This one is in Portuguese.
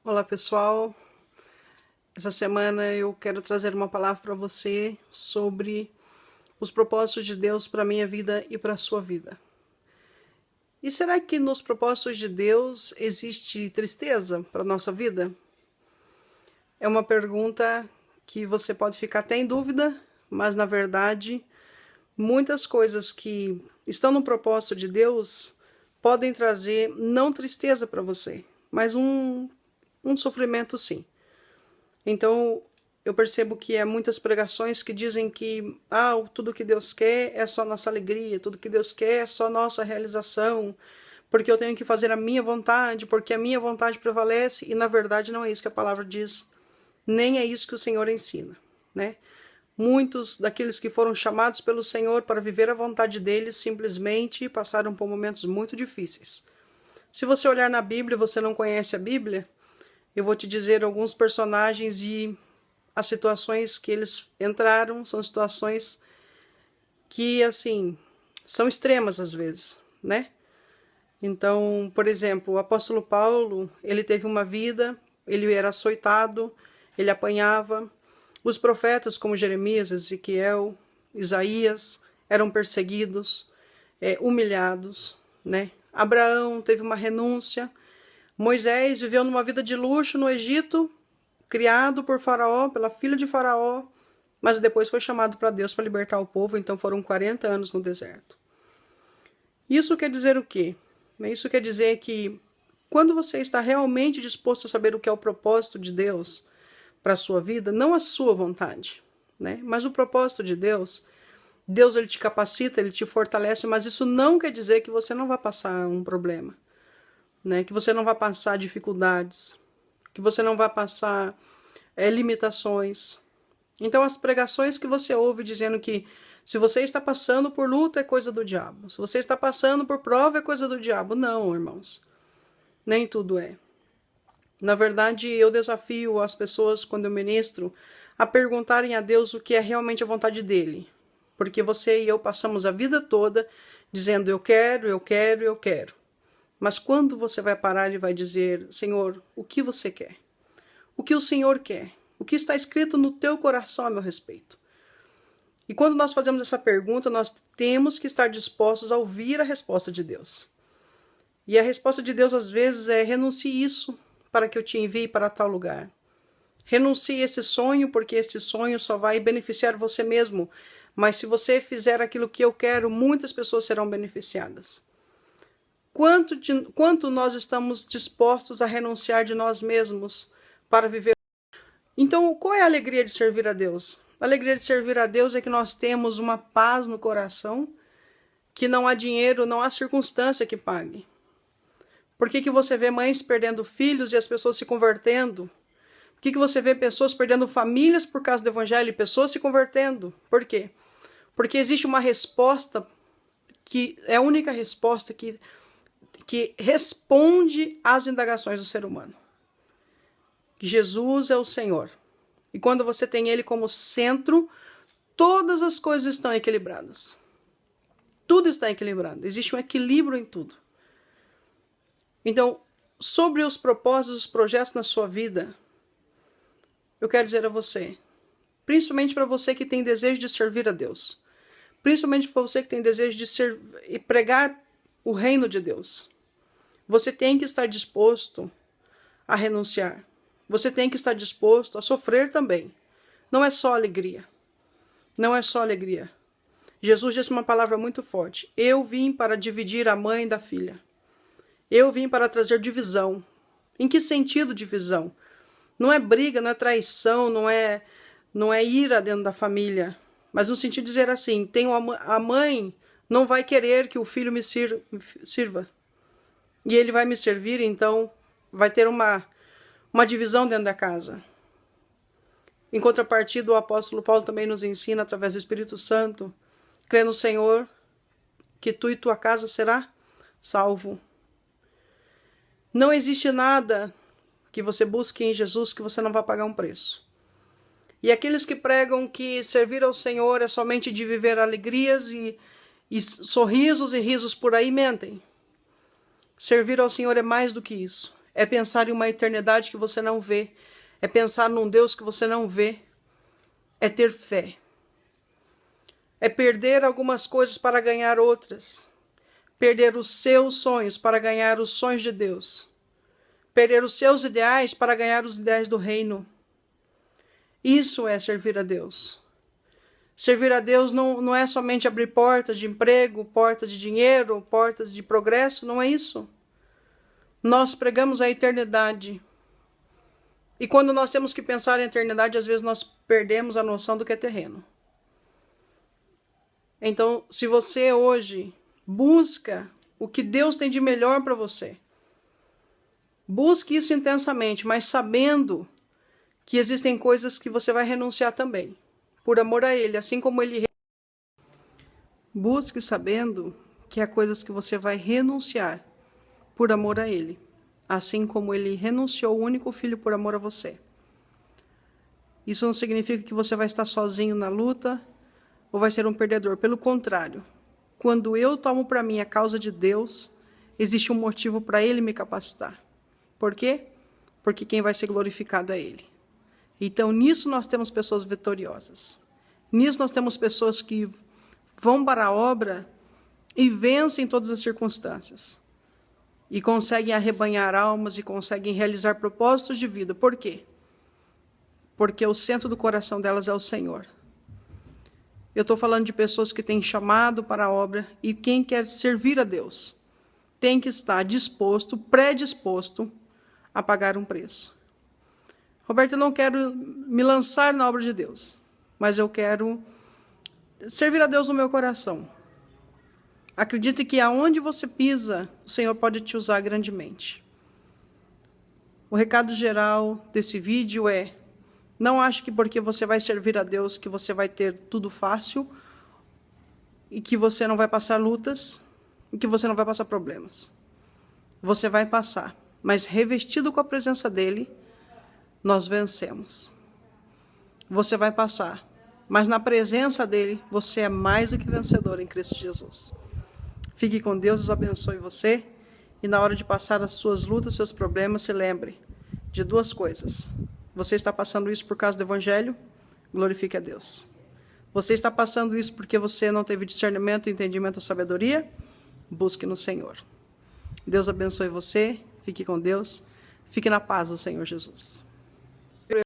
Olá pessoal, essa semana eu quero trazer uma palavra para você sobre os propósitos de Deus para a minha vida e para a sua vida. E será que nos propósitos de Deus existe tristeza para a nossa vida? É uma pergunta que você pode ficar até em dúvida, mas na verdade muitas coisas que estão no propósito de Deus podem trazer não tristeza para você, mas um sofrimento sim. Então, eu percebo que há muitas pregações que dizem que tudo que Deus quer é só nossa alegria, tudo que Deus quer é só nossa realização, porque eu tenho que fazer a minha vontade, porque a minha vontade prevalece, e na verdade não é isso que a palavra diz, nem é isso que o Senhor ensina, né? Muitos daqueles que foram chamados pelo Senhor para viver a vontade deles simplesmente passaram por momentos muito difíceis. Se você olhar na Bíblia e você não conhece a Bíblia, eu vou te dizer alguns personagens e as situações que eles entraram são situações que, assim, são extremas às vezes, né? Então, por exemplo, o apóstolo Paulo, ele teve uma vida, ele era açoitado, ele apanhava. Os profetas como Jeremias, Ezequiel, Isaías eram perseguidos, humilhados, né? Abraão teve uma renúncia. Moisés viveu numa vida de luxo no Egito, criado por Faraó, pela filha de Faraó, mas depois foi chamado para Deus para libertar o povo, então foram 40 anos no deserto. Isso quer dizer o quê? Isso quer dizer que quando você está realmente disposto a saber o que é o propósito de Deus para a sua vida, não a sua vontade, né? Mas o propósito de Deus, Deus ele te capacita, ele te fortalece, mas isso não quer dizer que você não vai passar um problema. Né, que você não vai passar dificuldades, que você não vai passar limitações. Então, as pregações que você ouve dizendo que se você está passando por luta é coisa do diabo, se você está passando por prova é coisa do diabo. Não, irmãos, nem tudo é. Na verdade, eu desafio as pessoas, quando eu ministro, a perguntarem a Deus o que é realmente a vontade dele. Porque você e eu passamos a vida toda dizendo eu quero, eu quero, eu quero. Mas quando você vai parar e vai dizer, Senhor, o que você quer? O que o Senhor quer? O que está escrito no teu coração a meu respeito? E quando nós fazemos essa pergunta, nós temos que estar dispostos a ouvir a resposta de Deus. E a resposta de Deus, às vezes, é renuncie isso para que eu te envie para tal lugar. Renuncie esse sonho, porque esse sonho só vai beneficiar você mesmo. Mas se você fizer aquilo que eu quero, muitas pessoas serão beneficiadas. Quanto nós estamos dispostos a renunciar de nós mesmos para viver? Então, qual é a alegria de servir a Deus? A alegria de servir a Deus é que nós temos uma paz no coração, que não há dinheiro, não há circunstância que pague. Por que você vê mães perdendo filhos e as pessoas se convertendo? Por que você vê pessoas perdendo famílias por causa do evangelho e pessoas se convertendo? Por quê? Porque existe uma resposta que é a única resposta que responde às indagações do ser humano. Jesus é o Senhor. E quando você tem Ele como centro, todas as coisas estão equilibradas. Tudo está equilibrado. Existe um equilíbrio em tudo. Então, sobre os propósitos, os projetos na sua vida, eu quero dizer a você, principalmente para você que tem desejo de servir a Deus, principalmente para você que tem desejo de e pregar o reino de Deus, você tem que estar disposto a renunciar. Você tem que estar disposto a sofrer também. Não é só alegria. Não é só alegria. Jesus disse uma palavra muito forte. Eu vim para dividir a mãe da filha. Eu vim para trazer divisão. Em que sentido divisão? Não é briga, não é traição, não é ira dentro da família. Mas no sentido de dizer assim, a mãe não vai querer que o filho me sirva. E ele vai me servir, então vai ter uma divisão dentro da casa. Em contrapartida, o apóstolo Paulo também nos ensina, através do Espírito Santo, crê no Senhor, que tu e tua casa será salvo. Não existe nada que você busque em Jesus que você não vai pagar um preço. E aqueles que pregam que servir ao Senhor é somente de viver alegrias e sorrisos e risos por aí, mentem. Servir ao Senhor é mais do que isso. É pensar em uma eternidade que você não vê. É pensar num Deus que você não vê. É ter fé. É perder algumas coisas para ganhar outras. Perder os seus sonhos para ganhar os sonhos de Deus. Perder os seus ideais para ganhar os ideais do reino. Isso é servir a Deus. Servir a Deus não é somente abrir portas de emprego, portas de dinheiro, portas de progresso, não é isso. Nós pregamos a eternidade. E quando nós temos que pensar em eternidade, às vezes nós perdemos a noção do que é terreno. Então, se você hoje busca o que Deus tem de melhor para você, busque isso intensamente, mas sabendo que existem coisas que você vai renunciar também, por amor a Ele, assim como Ele... Busque sabendo que há coisas que você vai renunciar por amor a Ele, assim como Ele renunciou o único filho por amor a você. Isso não significa que você vai estar sozinho na luta ou vai ser um perdedor. Pelo contrário, quando eu tomo para mim a causa de Deus, existe um motivo para Ele me capacitar. Por quê? Porque quem vai ser glorificado é Ele. Então, nisso nós temos pessoas vitoriosas. Nisso nós temos pessoas que vão para a obra e vencem todas as circunstâncias. E conseguem arrebanhar almas e conseguem realizar propósitos de vida. Por quê? Porque o centro do coração delas é o Senhor. Eu estou falando de pessoas que têm chamado para a obra e quem quer servir a Deus tem que estar disposto, predisposto a pagar um preço. Roberto, eu não quero me lançar na obra de Deus, mas eu quero servir a Deus no meu coração. Acredite que aonde você pisa, o Senhor pode te usar grandemente. O recado geral desse vídeo é: não ache que porque você vai servir a Deus que você vai ter tudo fácil e que você não vai passar lutas e que você não vai passar problemas. Você vai passar, mas revestido com a presença dEle, nós vencemos. Você vai passar, mas na presença dEle, você é mais do que vencedor em Cristo Jesus. Fique com Deus, Deus abençoe você. E na hora de passar as suas lutas, seus problemas, se lembre de duas coisas. Você está passando isso por causa do Evangelho? Glorifique a Deus. Você está passando isso porque você não teve discernimento, entendimento ou sabedoria? Busque no Senhor. Deus abençoe você. Fique com Deus. Fique na paz do Senhor Jesus.